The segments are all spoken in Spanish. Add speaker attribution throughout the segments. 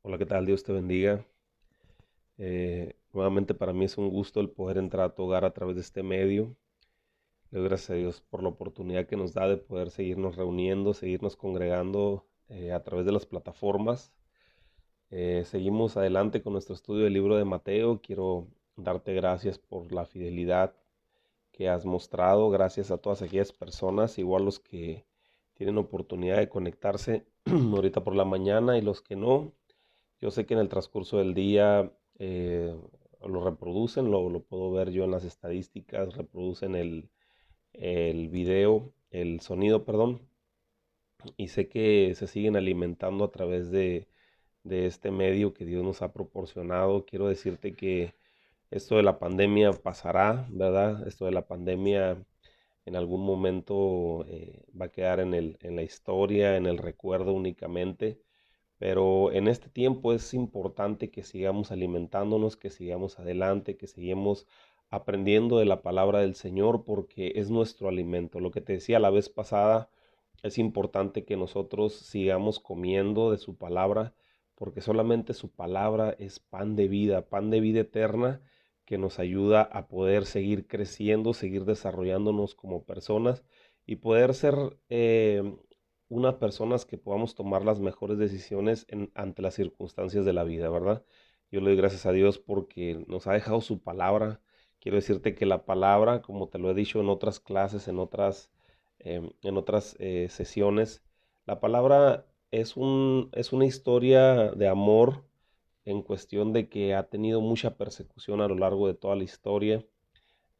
Speaker 1: Hola, ¿qué tal? Dios te bendiga. Nuevamente para mí es un gusto el poder entrar a tu hogar a través de este medio. Le doy gracias a Dios por la oportunidad que nos da de poder seguirnos reuniendo, seguirnos congregando a través de las plataformas. Seguimos adelante con nuestro estudio del libro de Mateo. Quiero darte gracias por la fidelidad que has mostrado. Gracias a todas aquellas personas, igual los que tienen oportunidad de conectarse ahorita por la mañana y los que no. Yo sé que en el transcurso del día lo reproducen, lo puedo ver yo en las estadísticas, reproducen el video, el sonido, perdón, y sé que se siguen alimentando a través de este medio que Dios nos ha proporcionado. Quiero decirte que esto de la pandemia pasará, ¿verdad? Esto de la pandemia en algún momento va a quedar en la historia, en el recuerdo únicamente. Pero en este tiempo es importante que sigamos alimentándonos, que sigamos adelante, que sigamos aprendiendo de la palabra del Señor porque es nuestro alimento. Lo que te decía la vez pasada, es importante que nosotros sigamos comiendo de su palabra porque solamente su palabra es pan de vida eterna que nos ayuda a poder seguir creciendo, seguir desarrollándonos como personas y poder ser unas personas que podamos tomar las mejores decisiones ante las circunstancias de la vida, ¿verdad? Yo le doy gracias a Dios porque nos ha dejado su palabra. Quiero decirte que la palabra, como te lo he dicho en otras clases, en otras sesiones, la palabra es una historia de amor en cuestión de que ha tenido mucha persecución a lo largo de toda la historia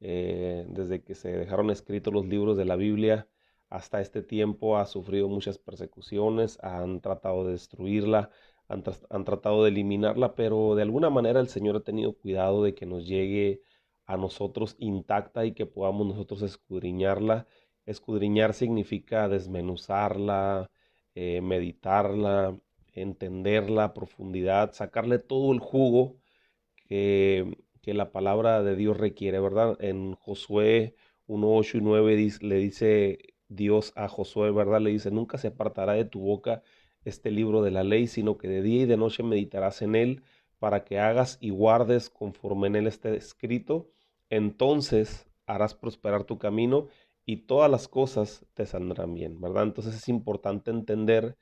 Speaker 1: desde que se dejaron escritos los libros de la Biblia hasta este tiempo ha sufrido muchas persecuciones, han tratado de destruirla, han tratado de eliminarla, pero de alguna manera el Señor ha tenido cuidado de que nos llegue a nosotros intacta y que podamos nosotros escudriñarla. Escudriñar significa desmenuzarla, meditarla, entenderla a profundidad, sacarle todo el jugo que la palabra de Dios requiere, ¿verdad? En Josué 1:8 y 9 le dice Dios a Josué, ¿verdad? Le dice, nunca se apartará de tu boca este libro de la ley, sino que de día y de noche meditarás en él para que hagas y guardes conforme en él esté escrito. Entonces harás prosperar tu camino y todas las cosas te saldrán bien, ¿verdad? Entonces es importante entender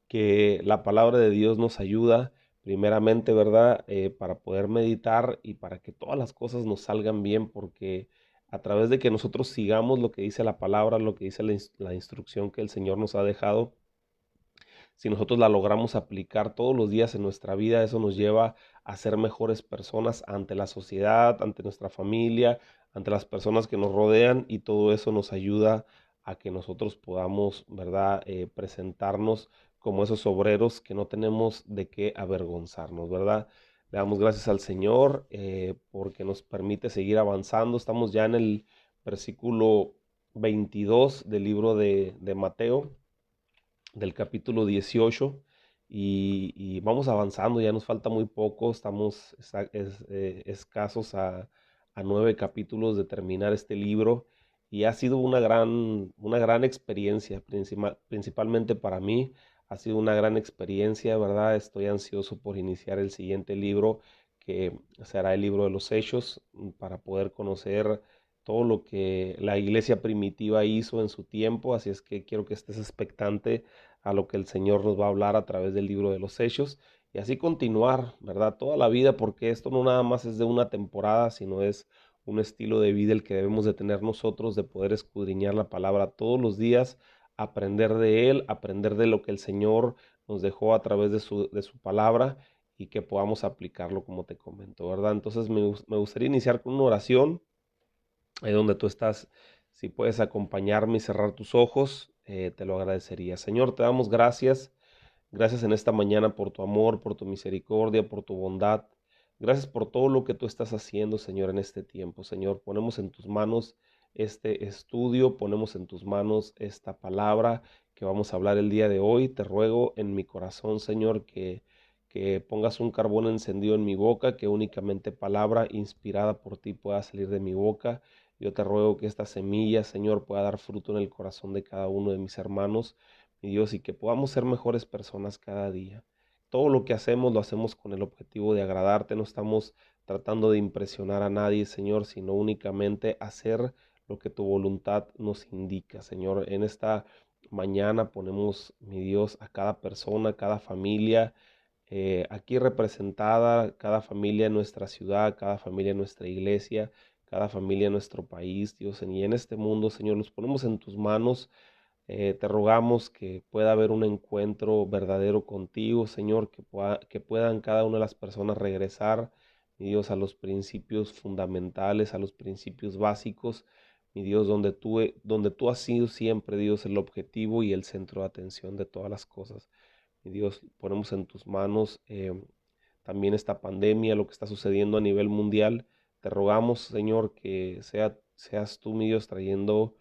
Speaker 1: que la palabra de Dios nos ayuda primeramente, ¿verdad? Para poder meditar y para que todas las cosas nos salgan bien, porque a través de que nosotros sigamos lo que dice la palabra, lo que dice la instrucción que el Señor nos ha dejado, si nosotros la logramos aplicar todos los días en nuestra vida, eso nos lleva a ser mejores personas ante la sociedad, ante nuestra familia, ante las personas que nos rodean y todo eso nos ayuda a que nosotros podamos, ¿verdad? Presentarnos como esos obreros que no tenemos de qué avergonzarnos, ¿verdad? Le damos gracias al Señor porque nos permite seguir avanzando. Estamos ya en el versículo 22 del libro de Mateo del capítulo 18 y vamos avanzando, ya nos falta muy poco, estamos escasos a 9 capítulos de terminar este libro y ha sido una gran experiencia, principalmente para mí, ha sido una gran experiencia, ¿verdad? Estoy ansioso por iniciar el siguiente libro que será el libro de los Hechos para poder conocer todo lo que la iglesia primitiva hizo en su tiempo, así es que quiero que estés expectante a lo que el Señor nos va a hablar a través del libro de los Hechos y así continuar, ¿verdad? Toda la vida, porque esto no nada más es de una temporada, sino es un estilo de vida el que debemos de tener nosotros, de poder escudriñar la palabra todos los días, aprender de él, aprender de lo que el Señor nos dejó a través de su palabra y que podamos aplicarlo como te comento, ¿verdad? Entonces me gustaría iniciar con una oración ahí donde tú estás, si puedes acompañarme y cerrar tus ojos, te lo agradecería. Señor, te damos gracias. Gracias en esta mañana por tu amor, por tu misericordia, por tu bondad. Gracias por todo lo que tú estás haciendo, Señor, en este tiempo. Señor, ponemos en tus manos este estudio, ponemos en tus manos esta palabra que vamos a hablar el día de hoy. Te ruego en mi corazón, Señor, que pongas un carbón encendido en mi boca, que únicamente palabra inspirada por ti pueda salir de mi boca. Yo te ruego que esta semilla, Señor, pueda dar fruto en el corazón de cada uno de mis hermanos, mi Dios, y que podamos ser mejores personas cada día. todo lo que hacemos lo hacemos con el objetivo de agradarte, no estamos tratando de impresionar a nadie, Señor, sino únicamente hacer lo que tu voluntad nos indica, Señor. En esta mañana ponemos, mi Dios, a cada persona, cada familia aquí representada, cada familia en nuestra ciudad, cada familia en nuestra iglesia, cada familia en nuestro país, Dios, y en este mundo, Señor, los ponemos en tus manos. Te rogamos que pueda haber un encuentro verdadero contigo, Señor, que puedan cada una de las personas regresar, mi Dios, a los principios fundamentales, a los principios básicos, mi Dios, donde tú has sido siempre, Dios, el objetivo y el centro de atención de todas las cosas. Mi Dios, ponemos en tus manos también esta pandemia, lo que está sucediendo a nivel mundial. Te rogamos, Señor, que seas tú, mi Dios, trayendo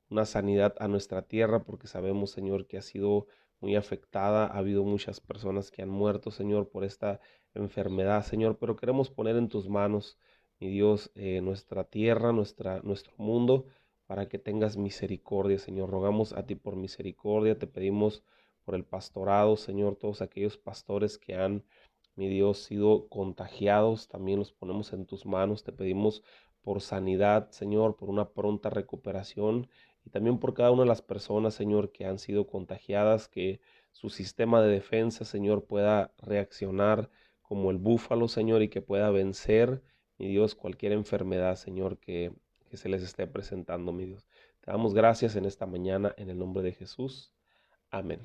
Speaker 1: una sanidad a nuestra tierra, porque sabemos, Señor, que ha sido muy afectada. Ha habido muchas personas que han muerto, Señor, por esta enfermedad, Señor, pero queremos poner en tus manos, mi Dios, nuestra tierra, nuestro mundo, para que tengas misericordia, Señor. Rogamos a ti por misericordia, te pedimos por el pastorado, Señor, todos aquellos pastores que han, mi Dios, sido contagiados, también los ponemos en tus manos, te pedimos por sanidad, Señor, por una pronta recuperación y también por cada una de las personas, Señor, que han sido contagiadas, que su sistema de defensa, Señor, pueda reaccionar como el búfalo, Señor, y que pueda vencer, mi Dios, cualquier enfermedad, Señor, que se les esté presentando, mi Dios. Te damos gracias en esta mañana, en el nombre de Jesús. Amén.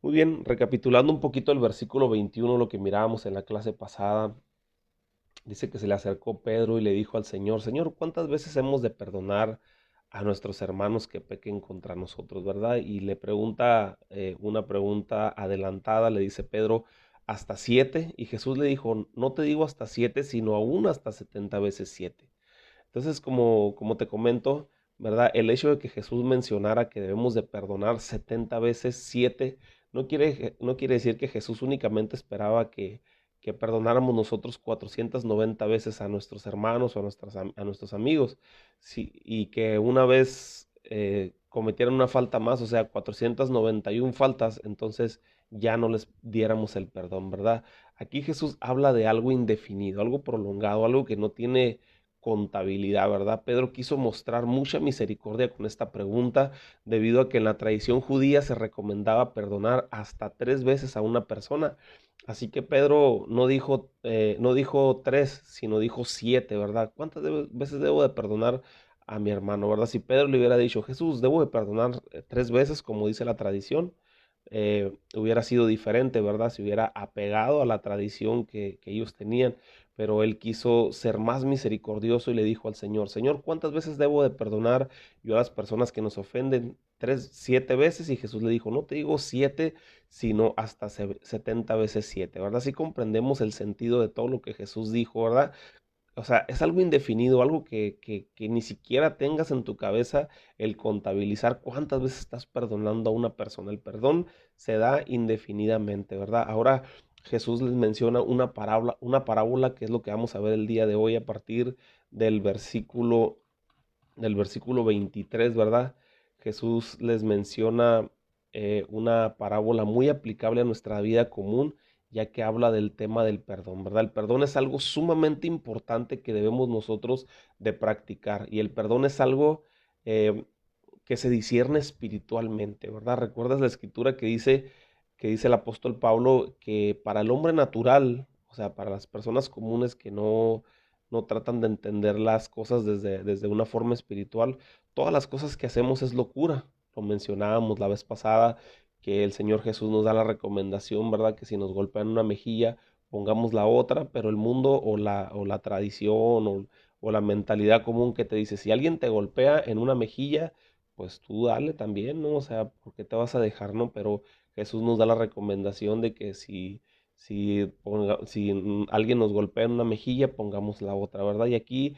Speaker 1: Muy bien, recapitulando un poquito el versículo 21, lo que mirábamos en la clase pasada, dice que se le acercó Pedro y le dijo al Señor, Señor, ¿cuántas veces hemos de perdonar a nuestros hermanos que pequen contra nosotros, verdad? Y le pregunta una pregunta adelantada, le dice Pedro, hasta 7, y Jesús le dijo, no te digo hasta 7, sino aún hasta 70 veces 7. Entonces, como te comento, ¿verdad? El hecho de que Jesús mencionara que debemos de perdonar 70 veces 7 no quiere decir que Jesús únicamente esperaba que perdonáramos nosotros 490 veces a nuestros hermanos o a nuestros amigos, sí, y que una vez cometieran una falta más, o sea, 491 faltas, entonces ya no les diéramos el perdón, ¿verdad? Aquí Jesús habla de algo indefinido, algo prolongado, algo que no tiene contabilidad, ¿verdad? Pedro quiso mostrar mucha misericordia con esta pregunta, debido a que en la tradición judía se recomendaba perdonar hasta 3 veces a una persona. Así que Pedro no dijo 3, sino dijo 7, ¿verdad? ¿Cuántas veces debo de perdonar a mi hermano, ¿verdad? Si Pedro le hubiera dicho, Jesús, debo de perdonar 3 veces, como dice la tradición, hubiera sido diferente, ¿verdad? Si hubiera apegado a la tradición que ellos tenían, pero él quiso ser más misericordioso y le dijo al Señor, Señor, ¿cuántas veces debo de perdonar yo a las personas que nos ofenden? 7 veces, y Jesús le dijo, no te digo 7, sino hasta 70 veces 7, ¿verdad? Así comprendemos el sentido de todo lo que Jesús dijo, ¿verdad? O sea, es algo indefinido, algo que ni siquiera tengas en tu cabeza el contabilizar cuántas veces estás perdonando a una persona. El perdón se da indefinidamente, ¿verdad? Ahora Jesús les menciona una parábola que es lo que vamos a ver el día de hoy a partir del versículo 23, ¿verdad? Jesús les menciona una parábola muy aplicable a nuestra vida común, ya que habla del tema del perdón, ¿verdad? El perdón es algo sumamente importante que debemos nosotros de practicar, y el perdón es algo eh, que se discierne espiritualmente, ¿verdad? ¿Recuerdas la escritura que dice el apóstol Pablo que para el hombre natural, o sea, para las personas comunes que no tratan de entender las cosas desde una forma espiritual, todas las cosas que hacemos es locura? Lo mencionábamos la vez pasada, que el Señor Jesús nos da la recomendación, ¿verdad? Que si nos golpean una mejilla, pongamos la otra, pero el mundo o la tradición o la mentalidad común que te dice, si alguien te golpea en una mejilla, pues tú dale también, ¿no? O sea, ¿por qué te vas a dejar, no? Pero Jesús nos da la recomendación de que si alguien nos golpea en una mejilla, pongamos la otra, ¿verdad? Y aquí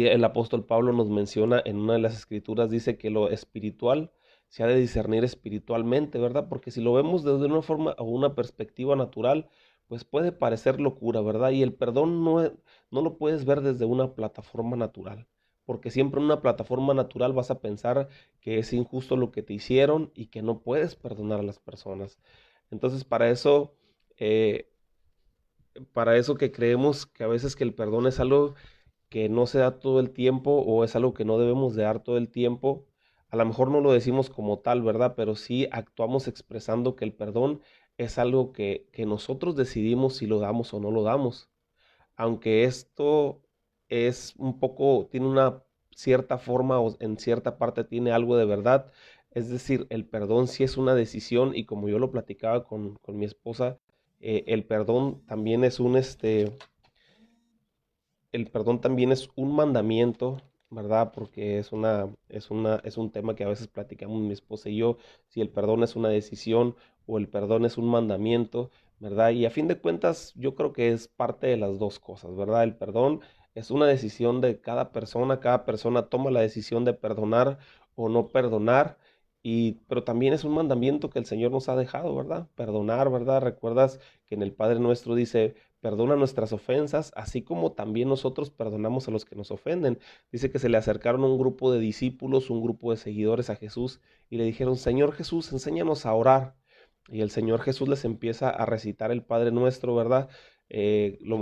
Speaker 1: el apóstol Pablo nos menciona en una de las escrituras, dice que lo espiritual se ha de discernir espiritualmente, ¿verdad? Porque si lo vemos desde una forma o una perspectiva natural, pues puede parecer locura, ¿verdad? Y el perdón no lo puedes ver desde una plataforma natural, porque siempre en una plataforma natural vas a pensar que es injusto lo que te hicieron y que no puedes perdonar a las personas. Entonces, eh, para eso que creemos que a veces que el perdón es algo que no se da todo el tiempo o es algo que no debemos de dar todo el tiempo, a lo mejor no lo decimos como tal, ¿verdad? Pero sí actuamos expresando que el perdón es algo que nosotros decidimos si lo damos o no lo damos. Aunque esto es un poco, tiene una cierta forma o en cierta parte tiene algo de verdad. Es decir, el perdón sí es una decisión y como yo lo platicaba con mi esposa, el perdón también es el perdón también es un mandamiento, ¿verdad? Porque es un tema que a veces platicamos mi esposa y yo, si el perdón es una decisión o el perdón es un mandamiento, ¿verdad? Y a fin de cuentas, yo creo que es parte de las dos cosas, ¿verdad? El perdón es una decisión de cada persona toma la decisión de perdonar o no perdonar. Pero también es un mandamiento que el Señor nos ha dejado, ¿verdad? Perdonar, ¿verdad? Recuerdas que en el Padre Nuestro dice, perdona nuestras ofensas, así como también nosotros perdonamos a los que nos ofenden. Dice que se le acercaron un grupo de discípulos, un grupo de seguidores a Jesús y le dijeron, Señor Jesús, enséñanos a orar. Y el Señor Jesús les empieza a recitar el Padre Nuestro, ¿verdad?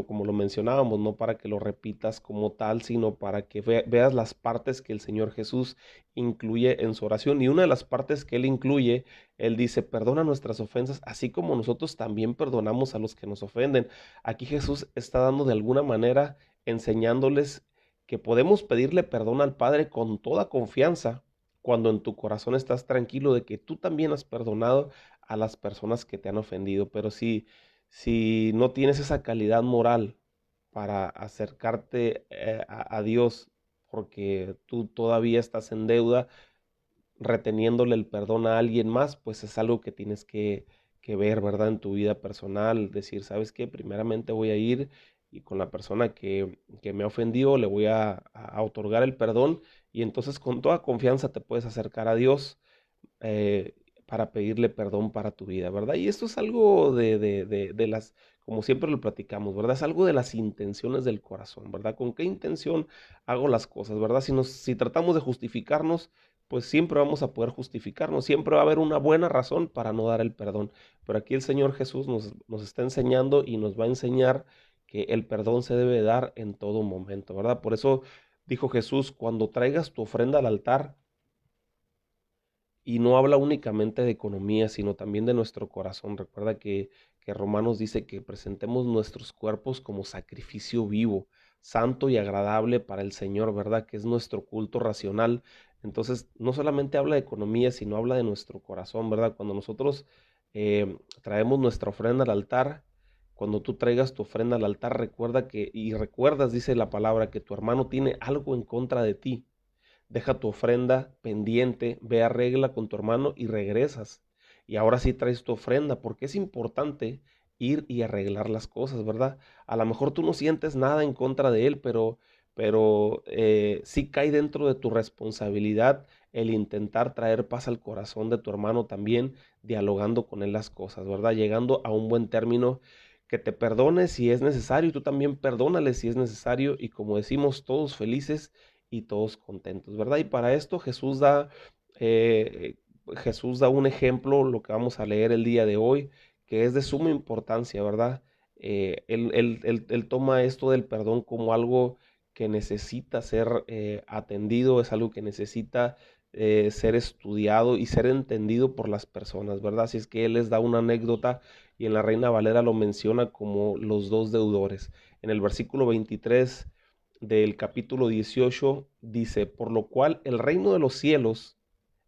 Speaker 1: Como lo mencionábamos, no para que lo repitas como tal, sino para que veas las partes que el Señor Jesús incluye en su oración. Y una de las partes que Él incluye, Él dice, perdona nuestras ofensas, así como nosotros también perdonamos a los que nos ofenden. Aquí Jesús está dando de alguna manera, enseñándoles que podemos pedirle perdón al Padre con toda confianza cuando en tu corazón estás tranquilo de que tú también has perdonado a las personas que te han ofendido. Pero si no tienes esa calidad moral para acercarte a Dios porque tú todavía estás en deuda, reteniéndole el perdón a alguien más, pues es algo que tienes que ver, ¿verdad? En tu vida personal, decir, ¿sabes qué? Primeramente voy a ir y con la persona que me ha ofendido le voy a otorgar el perdón y entonces con toda confianza te puedes acercar a Dios eh, para pedirle perdón para tu vida, ¿verdad? Y esto es algo de las, como siempre lo platicamos, ¿verdad? Es algo de las intenciones del corazón, ¿verdad? ¿Con qué intención hago las cosas, ¿verdad? Si tratamos de justificarnos, pues siempre vamos a poder justificarnos, siempre va a haber una buena razón para no dar el perdón. Pero aquí el Señor Jesús nos está enseñando y nos va a enseñar que el perdón se debe dar en todo momento, ¿verdad? Por eso dijo Jesús, cuando traigas tu ofrenda al altar, y no habla únicamente de economía, sino también de nuestro corazón. Recuerda que Romanos dice que presentemos nuestros cuerpos como sacrificio vivo, santo y agradable para el Señor, ¿verdad? Que es nuestro culto racional. Entonces, no solamente habla de economía, sino habla de nuestro corazón, ¿verdad? Cuando nosotros traemos nuestra ofrenda al altar, cuando tú traigas tu ofrenda al altar, recuerda y recuerdas, dice la palabra, que tu hermano tiene algo en contra de ti. Deja tu ofrenda pendiente, ve arregla con tu hermano y regresas. Y ahora sí traes tu ofrenda, porque es importante ir y arreglar las cosas, ¿verdad? A lo mejor tú no sientes nada en contra de él, pero sí cae dentro de tu responsabilidad el intentar traer paz al corazón de tu hermano también, dialogando con él las cosas, ¿verdad? Llegando a un buen término, que te perdone si es necesario y tú también perdónale si es necesario y como decimos, todos felices y todos contentos, ¿verdad? Y para esto eh, Jesús da un ejemplo, lo que vamos a leer el día de hoy, que es de suma importancia, ¿verdad? Él toma esto del perdón como algo que necesita ser atendido, es algo que necesita ser estudiado y ser entendido por las personas, ¿verdad? Así es que él les da una anécdota y en la Reina Valera lo menciona como los dos deudores. En el versículo 23 del capítulo 18 dice, por lo cual el reino de los cielos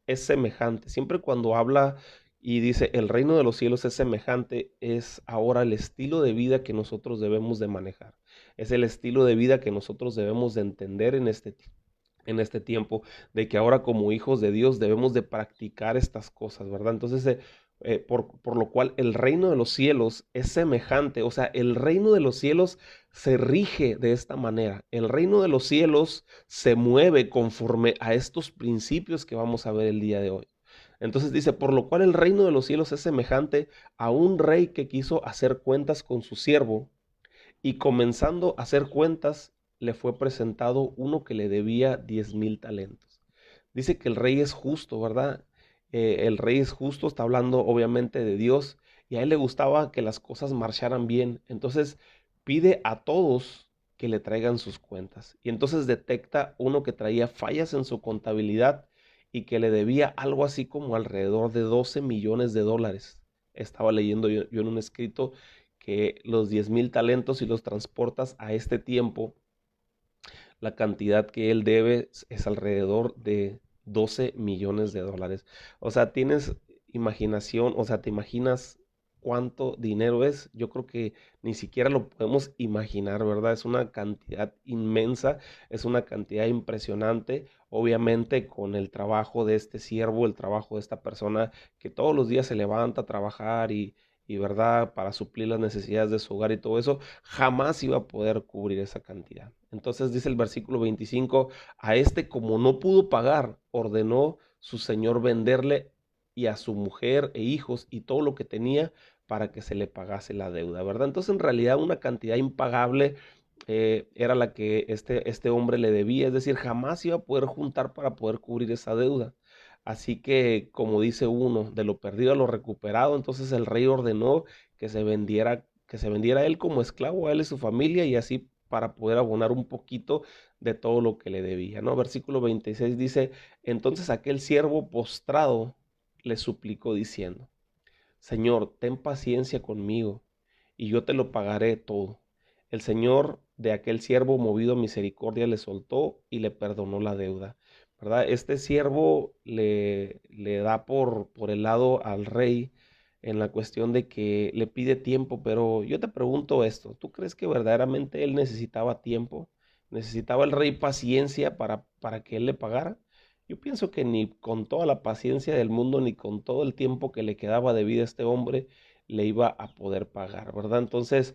Speaker 1: es semejante. Siempre cuando habla y dice el reino de los cielos es semejante, es ahora el estilo de vida que nosotros debemos de manejar. Es el estilo de vida que nosotros debemos de entender en este tiempo, de que ahora como hijos de Dios debemos de practicar estas cosas, ¿verdad? Entonces, por lo cual el reino de los cielos es semejante, o sea, el reino de los cielos se rige de esta manera, el reino de los cielos se mueve conforme a estos principios que vamos a ver el día de hoy. Entonces dice, por lo cual el reino de los cielos es semejante a un rey que quiso hacer cuentas con su siervo y comenzando a hacer cuentas, le fue presentado uno que le debía 10,000 talentos. Dice que el rey es justo, ¿verdad? El rey es justo, está hablando obviamente de Dios, y a él le gustaba que las cosas marcharan bien. Entonces pide a todos que le traigan sus cuentas. Y entonces detecta uno que traía fallas en su contabilidad y que le debía algo así como alrededor de 12 millones de dólares. Estaba leyendo yo en un escrito que los 10,000 talentos, si los transportas a este tiempo, la cantidad que él debe es alrededor de 12 millones de dólares. O sea, tienes imaginación, o sea, te imaginas cuánto dinero es. Yo creo que ni siquiera lo podemos imaginar, ¿verdad? Es una cantidad inmensa, es una cantidad impresionante. Obviamente con el trabajo de este siervo, el trabajo de esta persona que todos los días se levanta a trabajar y verdad, para suplir las necesidades de su hogar y todo eso, jamás iba a poder cubrir esa cantidad. Entonces dice el versículo 25, a este como no pudo pagar, ordenó su señor venderle y a su mujer e hijos y todo lo que tenía para que se le pagase la deuda, ¿verdad? Entonces en realidad una cantidad impagable era la que este hombre le debía, es decir, jamás iba a poder juntar para poder cubrir esa deuda. Así que, como dice uno, de lo perdido a lo recuperado, entonces el rey ordenó que se vendiera él como esclavo, a él y su familia, y así para poder abonar un poquito de todo lo que le debía, ¿no? Versículo 26 dice, entonces aquel siervo postrado le suplicó diciendo, Señor, ten paciencia conmigo, y yo te lo pagaré todo. El Señor de aquel siervo, movido a misericordia, le soltó y le perdonó la deuda. ¿Verdad? Este siervo le da por el lado al rey en la cuestión de que le pide tiempo, pero yo te pregunto esto, ¿tú crees que verdaderamente él necesitaba tiempo? ¿Necesitaba el rey paciencia para que él le pagara? Yo pienso que ni con toda la paciencia del mundo, ni con todo el tiempo que le quedaba de vida a este hombre, le iba a poder pagar, ¿verdad? Entonces,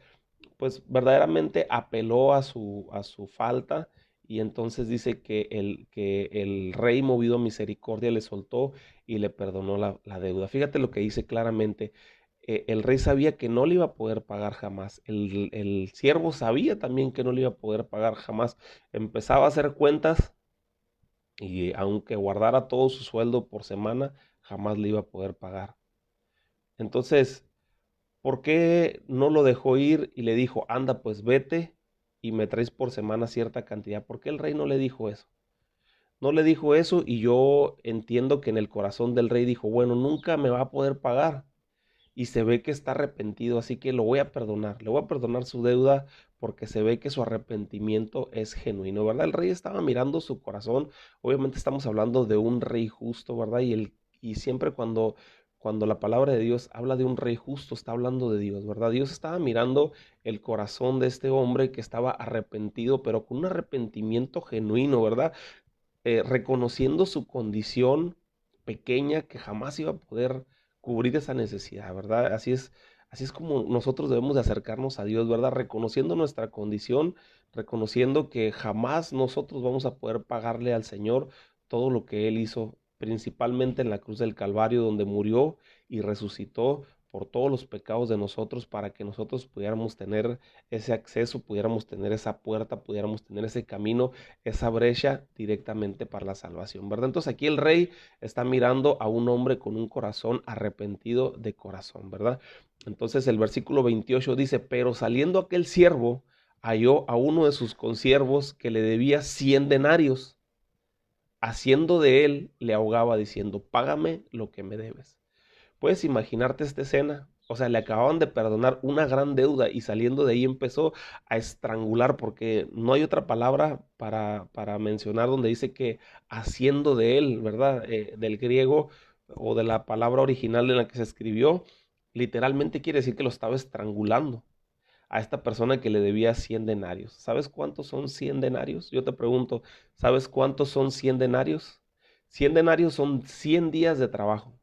Speaker 1: pues verdaderamente apeló a su falta y entonces dice que el rey movido a misericordia le soltó y le perdonó la deuda. Fíjate lo que dice claramente. El rey sabía que no le iba a poder pagar jamás. El siervo sabía también que no le iba a poder pagar jamás. Empezaba a hacer cuentas y aunque guardara todo su sueldo por semana, jamás le iba a poder pagar. Entonces, ¿por qué no lo dejó ir y le dijo, anda, pues vete y me traes por semana cierta cantidad? ¿Por qué el rey no le dijo eso? No le dijo eso y yo entiendo que en el corazón del rey dijo, bueno, nunca me va a poder pagar. Y se ve que está arrepentido, así que lo voy a perdonar. Le voy a perdonar su deuda porque se ve que su arrepentimiento es genuino, ¿verdad? El rey estaba mirando su corazón. Obviamente estamos hablando de un rey justo, ¿verdad? Y siempre cuando la palabra de Dios habla de un rey justo, está hablando de Dios, ¿verdad? Dios estaba mirando el corazón de este hombre que estaba arrepentido, pero con un arrepentimiento genuino, ¿verdad? Reconociendo su condición pequeña que jamás iba a poder cubrir esa necesidad, ¿verdad? Así es como nosotros debemos de acercarnos a Dios, ¿verdad? Reconociendo nuestra condición, reconociendo que jamás nosotros vamos a poder pagarle al Señor todo lo que Él hizo, principalmente en la cruz del Calvario, donde murió y resucitó por todos los pecados de nosotros para que nosotros pudiéramos tener ese acceso, pudiéramos tener esa puerta, pudiéramos tener ese camino, esa brecha directamente para la salvación, ¿verdad? Entonces aquí el rey está mirando a un hombre con un corazón arrepentido de corazón, ¿verdad? Entonces el versículo 28 dice, pero saliendo aquel siervo, halló a uno de sus consiervos que le debía 100 denarios. Haciendo de él, le ahogaba diciendo, págame lo que me debes. ¿Puedes imaginarte esta escena? O sea, le acababan de perdonar una gran deuda y saliendo de ahí empezó a estrangular, porque no hay otra palabra para mencionar donde dice que haciendo de él, ¿verdad? Del griego o de la palabra original en la que se escribió, literalmente quiere decir que lo estaba estrangulando a esta persona que le debía 100 denarios. ¿Sabes cuántos son 100 denarios? Yo te pregunto, ¿sabes cuántos son 100 denarios? 100 denarios son 100 días de trabajo.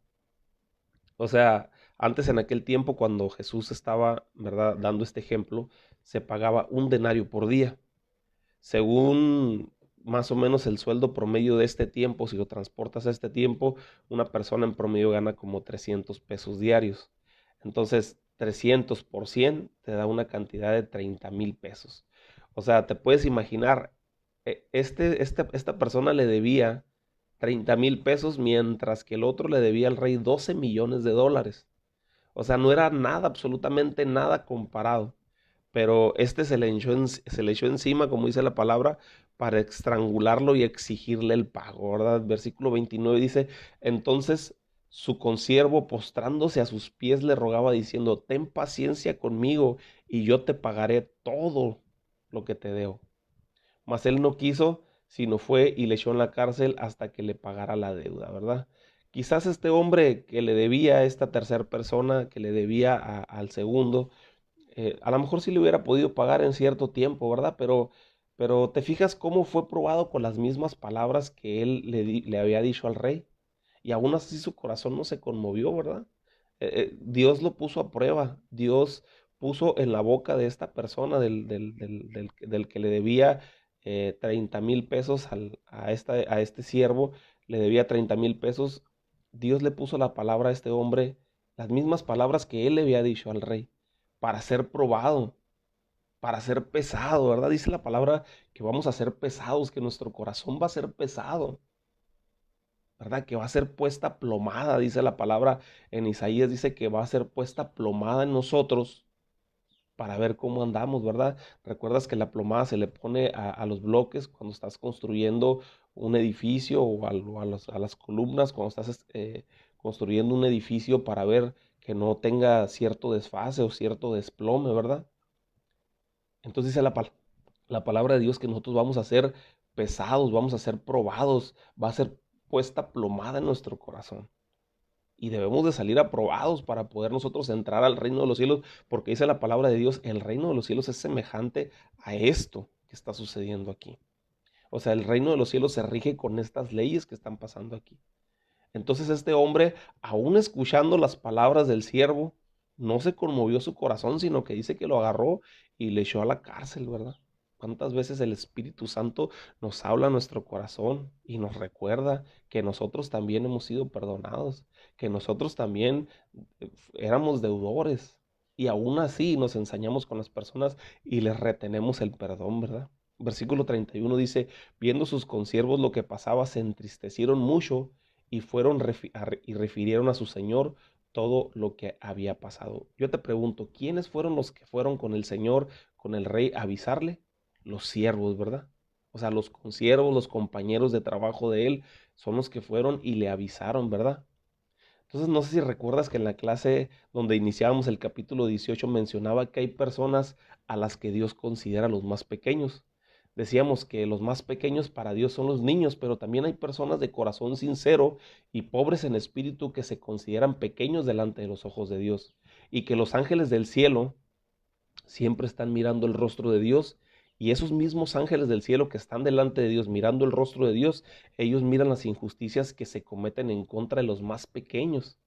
Speaker 1: O sea, antes en aquel tiempo cuando Jesús estaba, ¿verdad?, dando este ejemplo, se pagaba un denario por día. Según más o menos el sueldo promedio de este tiempo, si lo transportas a este tiempo, una persona en promedio gana como 300 pesos diarios. Entonces, 300 por 100 te da una cantidad de 30,000 pesos. O sea, te puedes imaginar, esta persona le debía 30,000 pesos, mientras que el otro le debía al rey 12 millones de dólares. O sea, no era nada, absolutamente nada comparado. Pero este se le echó encima, como dice la palabra, para estrangularlo y exigirle el pago, ¿verdad? Versículo 29 dice, entonces su consiervo postrándose a sus pies le rogaba diciendo, ten paciencia conmigo y yo te pagaré todo lo que te debo. Mas él no quiso, sino fue y le echó en la cárcel hasta que le pagara la deuda, ¿verdad? Quizás este hombre que le debía a esta tercera persona, que le debía al segundo, a lo mejor sí le hubiera podido pagar en cierto tiempo, ¿verdad? Pero te fijas cómo fue probado con las mismas palabras que él le había dicho al rey. Y aún así su corazón no se conmovió, ¿verdad? Dios lo puso a prueba. Dios puso en la boca de esta persona, del que le debía 30,000 pesos a este siervo, le debía 30,000 pesos. Dios le puso la palabra a este hombre, las mismas palabras que él le había dicho al rey, para ser probado, para ser pesado, ¿verdad? Dice la palabra que vamos a ser pesados, que nuestro corazón va a ser pesado, ¿verdad? Que va a ser puesta plomada, dice la palabra en Isaías, dice que va a ser puesta plomada en nosotros para ver cómo andamos, ¿verdad? Recuerdas que la plomada se le pone a los bloques cuando estás construyendo un edificio o a las columnas, cuando estás construyendo un edificio para ver que no tenga cierto desfase o cierto desplome, ¿verdad? Entonces dice la palabra de Dios que nosotros vamos a ser pesados, vamos a ser probados, va a ser puesta plomada en nuestro corazón. Y debemos de salir aprobados para poder nosotros entrar al reino de los cielos, porque dice la palabra de Dios, el reino de los cielos es semejante a esto que está sucediendo aquí. O sea, el reino de los cielos se rige con estas leyes que están pasando aquí. Entonces este hombre, aún escuchando las palabras del siervo, no se conmovió su corazón, sino que dice que lo agarró y le echó a la cárcel, ¿verdad? ¿Cuántas veces el Espíritu Santo nos habla a nuestro corazón y nos recuerda que nosotros también hemos sido perdonados, que nosotros también éramos deudores y aún así nos ensañamos con las personas y les retenemos el perdón, ¿verdad? Versículo 31 dice, viendo sus consiervos lo que pasaba, se entristecieron mucho y y refirieron a su señor todo lo que había pasado. Yo te pregunto, ¿quiénes fueron los que fueron con el señor, con el rey, a avisarle? Los siervos, ¿verdad? O sea, los consiervos, los compañeros de trabajo de él, son los que fueron y le avisaron, ¿verdad? Entonces, no sé si recuerdas que en la clase donde iniciábamos el capítulo 18 mencionaba que hay personas a las que Dios considera los más pequeños. Decíamos que los más pequeños para Dios son los niños, pero también hay personas de corazón sincero y pobres en espíritu que se consideran pequeños delante de los ojos de Dios. Y que los ángeles del cielo siempre están mirando el rostro de Dios. Y esos mismos ángeles del cielo que están delante de Dios mirando el rostro de Dios, ellos miran las injusticias que se cometen en contra de los más pequeños.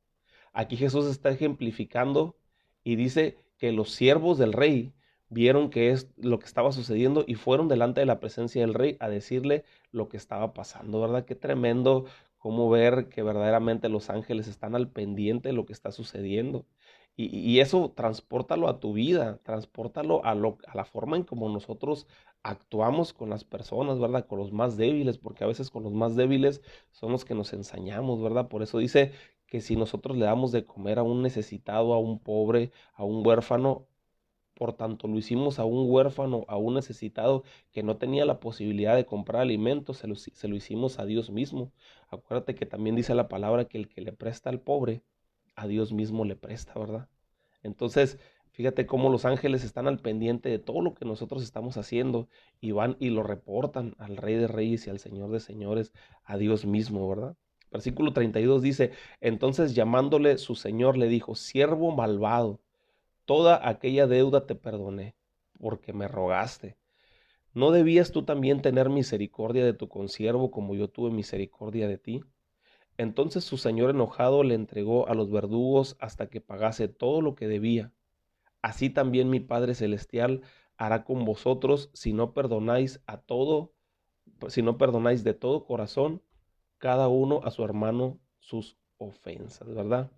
Speaker 1: Aquí Jesús está ejemplificando y dice que los siervos del rey vieron que es lo que estaba sucediendo y fueron delante de la presencia del rey a decirle lo que estaba pasando, ¿verdad? Qué tremendo cómo ver que verdaderamente los ángeles están al pendiente de lo que está sucediendo. Y eso transpórtalo a tu vida, transpórtalo a la forma en como nosotros actuamos con las personas, ¿verdad? Con los más débiles, porque a veces con los más débiles son los que nos ensañamos, ¿verdad? Por eso dice que si nosotros le damos de comer a un necesitado, a un pobre, a un huérfano, por tanto lo hicimos a un huérfano, a un necesitado que no tenía la posibilidad de comprar alimentos, se lo hicimos a Dios mismo. Acuérdate que también dice la palabra que el que le presta al pobre, a Dios mismo le presta, ¿verdad? Entonces, fíjate cómo los ángeles están al pendiente de todo lo que nosotros estamos haciendo y van y lo reportan al Rey de Reyes y al Señor de Señores, a Dios mismo, ¿verdad? Versículo 32 dice, entonces llamándole su señor le dijo, siervo malvado, toda aquella deuda te perdoné, porque me rogaste. ¿No debías tú también tener misericordia de tu consiervo como yo tuve misericordia de ti? Entonces su señor enojado le entregó a los verdugos hasta que pagase todo lo que debía. Así también mi Padre Celestial hará con vosotros si no perdonáis de todo corazón cada uno a su hermano sus ofensas, ¿verdad?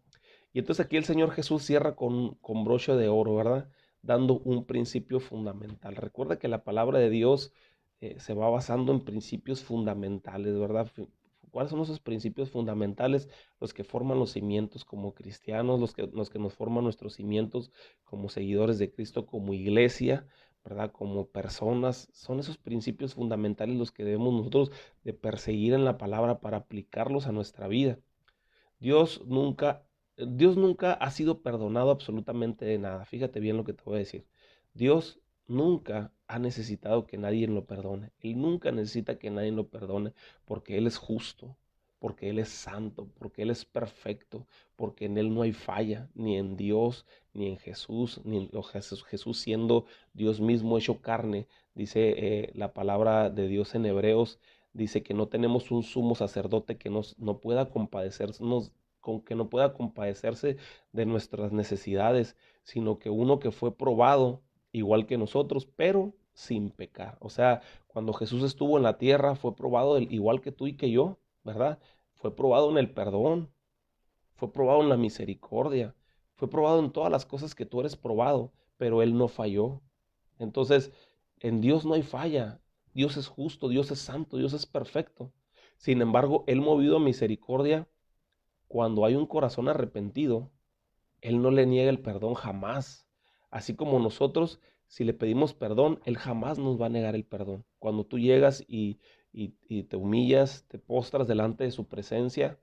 Speaker 1: Y entonces aquí el Señor Jesús cierra con broche de oro, ¿verdad? Dando un principio fundamental. Recuerda que la palabra de Dios se va basando en principios fundamentales, ¿verdad? ¿Cuáles son esos principios fundamentales, los que forman los cimientos como cristianos, los que nos forman nuestros cimientos como seguidores de Cristo, como iglesia, ¿verdad? Como personas? Son esos principios fundamentales los que debemos nosotros de perseguir en la palabra para aplicarlos a nuestra vida. Dios nunca, Dios nunca ha sido perdonado absolutamente de nada. Fíjate bien lo que te voy a decir. Dios nunca ha necesitado que nadie lo perdone. Él nunca necesita que nadie lo perdone porque Él es justo, porque Él es santo, porque Él es perfecto, porque en Él no hay falla, ni en Dios, ni en Jesús, ni en Jesús siendo Dios mismo hecho carne. Dice la palabra de Dios en Hebreos, dice que no tenemos un sumo sacerdote que no pueda compadecernos, que no pueda compadecerse de nuestras necesidades, sino que uno que fue probado igual que nosotros, pero sin pecar. O sea, cuando Jesús estuvo en la tierra, fue probado igual que tú y que yo, ¿verdad? Fue probado en el perdón, fue probado en la misericordia, fue probado en todas las cosas que tú eres probado, pero Él no falló. Entonces, en Dios no hay falla. Dios es justo, Dios es santo, Dios es perfecto. Sin embargo, Él movido a misericordia, cuando hay un corazón arrepentido, Él no le niega el perdón jamás. Así como nosotros, si le pedimos perdón, Él jamás nos va a negar el perdón. Cuando tú llegas y te humillas, te postras delante de su presencia,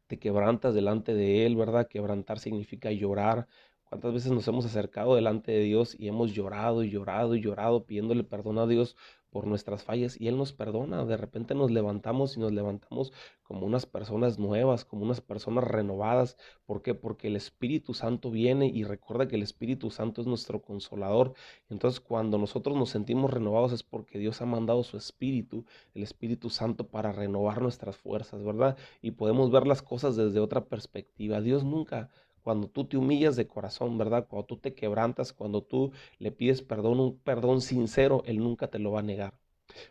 Speaker 1: te quebrantas delante de Él, ¿verdad? Quebrantar significa llorar. ¿Cuántas veces nos hemos acercado delante de Dios y hemos llorado y llorado y llorado pidiéndole perdón a Dios por nuestras fallas y Él nos perdona? De repente nos levantamos y nos levantamos como unas personas nuevas, como unas personas renovadas. ¿Por qué? Porque el Espíritu Santo viene y recuerda que el Espíritu Santo es nuestro consolador. Entonces, cuando nosotros nos sentimos renovados es porque Dios ha mandado su Espíritu, el Espíritu Santo, para renovar nuestras fuerzas, ¿verdad? Y podemos ver las cosas desde otra perspectiva. Dios nunca, cuando tú te humillas de corazón, ¿verdad? Cuando tú te quebrantas, cuando tú le pides perdón, un perdón sincero, Él nunca te lo va a negar.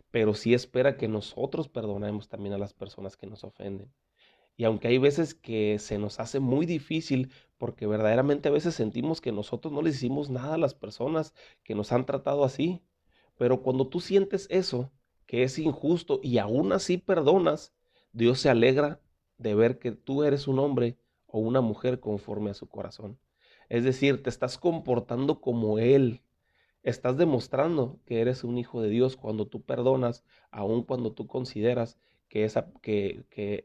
Speaker 1: Pero sí espera que nosotros perdonemos también a las personas que nos ofenden. Y aunque hay veces que se nos hace muy difícil, porque verdaderamente a veces sentimos que nosotros no les hicimos nada a las personas que nos han tratado así. Pero cuando tú sientes eso, que es injusto y aún así perdonas, Dios se alegra de ver que tú eres un hombre o una mujer conforme a su corazón. Es decir, te estás comportando como Él. Estás demostrando que eres un hijo de Dios cuando tú perdonas, aun cuando tú consideras que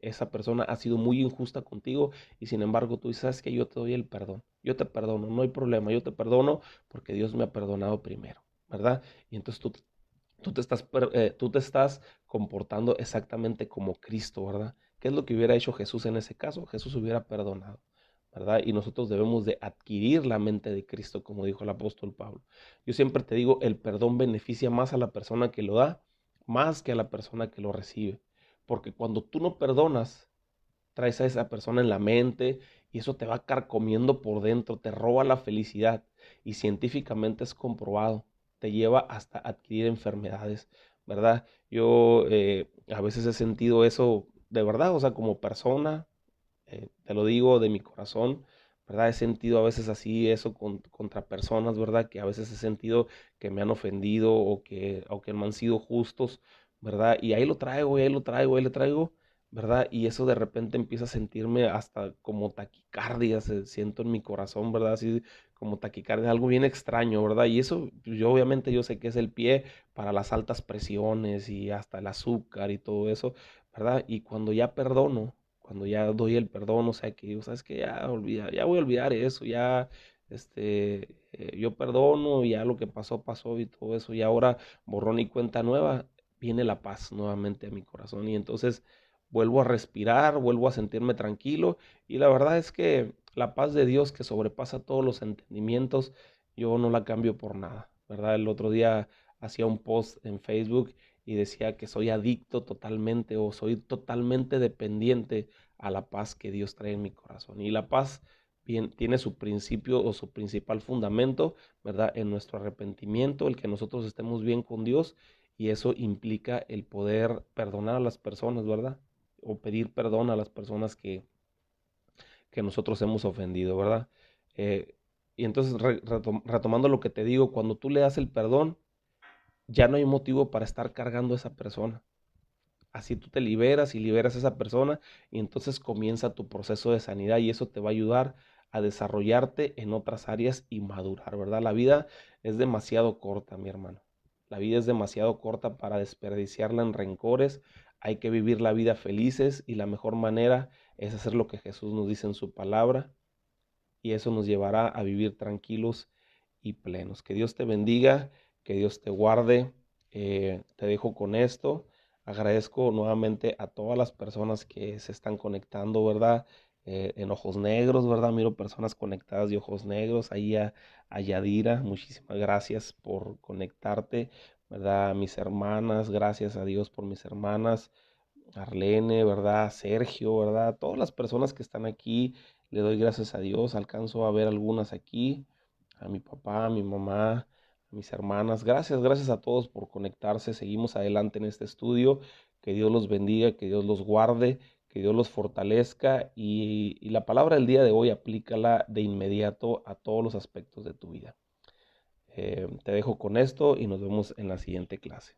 Speaker 1: esa persona ha sido muy injusta contigo y sin embargo tú dices: "¿Sabes qué? Yo te doy el perdón, yo te perdono, no hay problema, yo te perdono porque Dios me ha perdonado primero", ¿verdad? Y entonces tú te estás comportando exactamente como Cristo, ¿verdad? ¿Qué es lo que hubiera hecho Jesús en ese caso? Jesús hubiera perdonado, ¿verdad? Y nosotros debemos de adquirir la mente de Cristo, como dijo el apóstol Pablo. Yo siempre te digo, el perdón beneficia más a la persona que lo da, más que a la persona que lo recibe. Porque cuando tú no perdonas, traes a esa persona en la mente y eso te va carcomiendo por dentro, te roba la felicidad y científicamente es comprobado, te lleva hasta adquirir enfermedades, ¿verdad? Yo a veces he sentido eso de verdad, o sea, como persona, te lo digo de mi corazón, ¿verdad? He sentido a veces así eso contra personas, ¿verdad? Que a veces he sentido que me han ofendido o que no han sido justos, ¿verdad? Y ahí lo traigo, y ahí lo traigo, ahí lo traigo, ¿verdad? Y eso de repente empieza a sentirme hasta como taquicardia, se siento en mi corazón, ¿verdad? Así como taquicardia, algo bien extraño, ¿verdad? Y eso, pues, yo obviamente yo sé que es el pie para las altas presiones y hasta el azúcar y todo eso, ¿verdad? Y cuando ya doy el perdón, o sea, que digo: "¿Sabes qué? Ya olvida, ya voy a olvidar eso, ya, yo perdono, ya lo que pasó, pasó y todo eso, y ahora borrón y cuenta nueva", viene la paz nuevamente a mi corazón y entonces vuelvo a respirar, vuelvo a sentirme tranquilo y la verdad es que la paz de Dios que sobrepasa todos los entendimientos, yo no la cambio por nada, ¿verdad? El otro día hacía un post en Facebook y decía que soy adicto totalmente o soy totalmente dependiente a la paz que Dios trae en mi corazón. Y la paz bien, tiene su principio o su principal fundamento, ¿verdad? En nuestro arrepentimiento, el que nosotros estemos bien con Dios y eso implica el poder perdonar a las personas, ¿verdad? O pedir perdón a las personas que nosotros hemos ofendido, ¿verdad? Eh, y entonces, retomando lo que te digo, cuando tú le das el perdón, ya no hay motivo para estar cargando a esa persona. así tú te liberas y liberas a esa persona y entonces comienza tu proceso de sanidad y eso te va a ayudar a desarrollarte en otras áreas y madurar, ¿verdad? La vida es demasiado corta, mi hermano. La vida es demasiado corta para desperdiciarla en rencores. Hay que vivir la vida felices y la mejor manera es hacer lo que Jesús nos dice en su palabra y eso nos llevará a vivir tranquilos y plenos. Que Dios te bendiga, que Dios te guarde. Te dejo con esto. Agradezco nuevamente a todas las personas que se están conectando, ¿verdad? En ojos negros, ¿verdad? Miro personas conectadas de ojos negros. Ahí a Yadira, muchísimas gracias por conectarte, ¿verdad? A mis hermanas, gracias a Dios por mis hermanas. Arlene, ¿verdad? Sergio, ¿verdad? Todas las personas que están aquí, le doy gracias a Dios. Alcanzo a ver algunas aquí, a mi papá, a mi mamá, a mis hermanas. Gracias, gracias a todos por conectarse. Seguimos adelante en este estudio. Que Dios los bendiga, que Dios los guarde, que Dios los fortalezca y la palabra del día de hoy aplícala de inmediato a todos los aspectos de tu vida. Te dejo con esto y nos vemos en la siguiente clase.